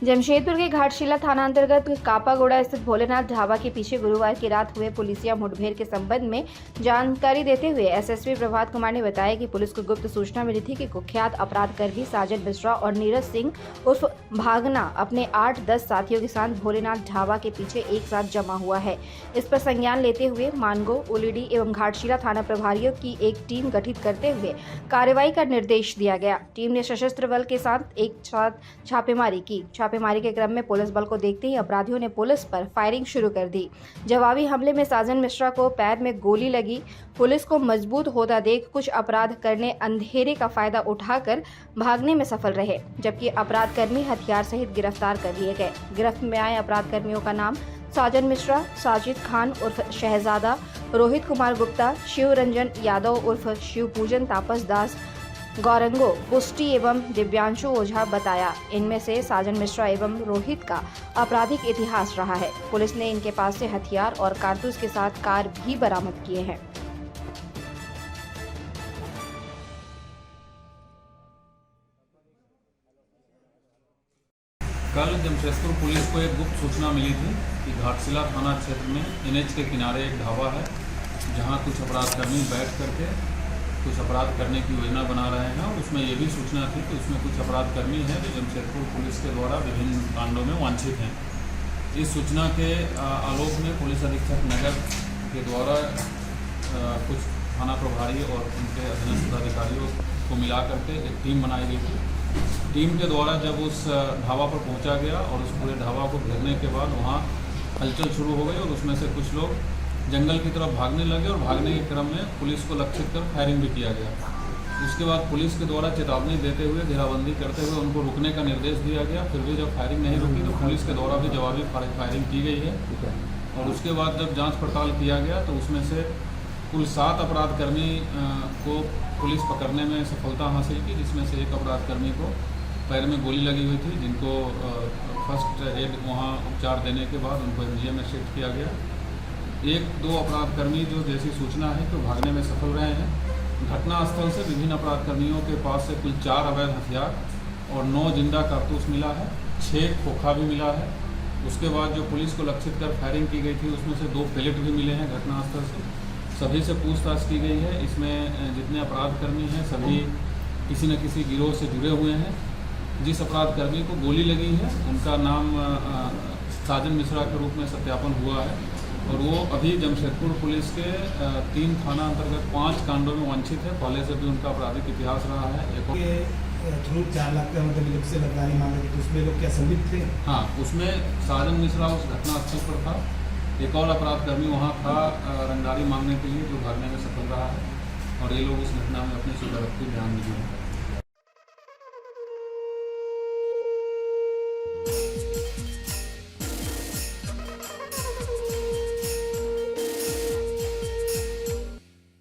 जमशेदपुर के घाटशिला थाना अंतर्गत कापागोड़ा स्थित भोलेनाथ ढाबा के पीछे गुरुवार की रात हुए पुलिसिया मुठभेड़ के संबंध में जानकारी देते हुए एसएसपी प्रभात कुमार ने बताया कि पुलिस को गुप्त सूचना मिली थी कि कुख्यात अपराधकर्मी साजन मिश्रा और नीरज सिंह उर्फ भागना अपने 8-10 साथियों के साथ भोलेनाथ ढाबा के पीछे एक साथ जमा हुआ है। इस पर संज्ञान लेते हुए मानगो, उलीडी एवं घाटशिला थाना प्रभारियों की एक टीम गठित करते हुए कार्रवाई का निर्देश दिया गया। टीम ने सशस्त्र बल के साथ एक साथ छापेमारी की। छापेमारी के क्रम में पुलिस बल को देखते ही अपराधियों ने पुलिस पर फायरिंग शुरू कर दी। जवाबी हमले में साजन मिश्रा को पैर में गोली लगी। पुलिस को मजबूत होता देख कुछ अपराध करने अंधेरे का फायदा उठाकर भागने में सफल रहे, जबकि अपराधकर्मी हथियार सहित गिरफ्तार कर लिए गए। गिरफ्त में आए अपराधकर्मियों का नाम साजन मिश्रा, साजिद खान उर्फ शहजादा, रोहित कुमार गुप्ता, शिव रंजन यादव उर्फ शिव पूजन तापस दास, गौरंगो पुष्टि एवं दिव्यांशु ओझा बताया। इनमें से साजन मिश्रा एवं रोहित का आपराधिक इतिहास रहा है। पुलिस ने इनके पास से हथियार और कारतूस के साथ कार भी बरामद किए हैं। कल जमशेदपुर पुलिस को एक गुप्त सूचना मिली थी कि घाटशिला थाना क्षेत्र में एनएच के किनारे एक ढाबा है जहां कुछ अपराधकर्मी बैठ करके कुछ अपराध करने की योजना बना रहे हैं। और उसमें ये भी सूचना थी कि उसमें कुछ अपराधकर्मी हैं जो जमशेदपुर पुलिस के द्वारा विभिन्न कांडों में वांछित हैं। इस सूचना के आलोक में पुलिस अधीक्षक नगर के द्वारा कुछ थाना प्रभारी और उनके अधीनस्थ पदाधिकारियों को मिला करके एक टीम बनाई गई थी। टीम के द्वारा जब उस ढाबा पर पहुंचा गया और उस पूरे ढाबा को घेरने के बाद वहां हलचल शुरू हो गई और उसमें से कुछ लोग जंगल की तरफ भागने लगे और भागने के क्रम में पुलिस को लक्षित कर फायरिंग भी किया गया। उसके बाद पुलिस के द्वारा चेतावनी देते हुए घेराबंदी करते हुए उनको रुकने का निर्देश दिया गया। फिर भी जब फायरिंग नहीं रुकी तो पुलिस के द्वारा भी जवाबी फायरिंग की गई है। और उसके बाद जब जांच पड़ताल किया गया तो उसमें से कुल 7 अपराधकर्मी को पुलिस पकड़ने में सफलता हासिल की, जिसमें से एक अपराधकर्मी को पैर में गोली लगी हुई थी, जिनको फर्स्ट एड वहाँ उपचार देने के बाद उनको एमजीएम में शिफ्ट किया गया। 1-2 अपराधकर्मी जो जैसी सूचना है तो भागने में सफल रहे हैं। घटनास्थल से विभिन्न अपराधकर्मियों के पास से कुल 4 अवैध हथियार और 9 जिंदा कारतूस मिला है, 6 खोखा भी मिला है। उसके बाद जो पुलिस को लक्षित कर फायरिंग की गई थी उसमें से 2 पैलेट भी मिले हैं घटनास्थल से। सभी से पूछताछ की गई है। इसमें जितने अपराधकर्मी हैं सभी किसी न किसी गिरोह से जुड़े हुए हैं। जिस अपराधकर्मी को गोली लगी है उनका नाम साजन मिश्रा के रूप में सत्यापन हुआ है और वो अभी जमशेदपुर पुलिस के 3 थाना अंतर्गत 5 कांडों में वांछित है। पहले से भी उनका आपराधिक इतिहास रहा है। थ्रू 4 लाख का मतलब से लगानी मांगे तो उसमें लोग क्या संलिप्त थे? हाँ, उसमें साजन मिश्रा उस घटनास्थल पर था। एक और अपराधकर्मी वहाँ था रंगदारी मांगने के लिए, जो भागने में सफल रहा है। और ये लोग उस घटना में अपनी सुरक्षा ध्यान नहीं दिए।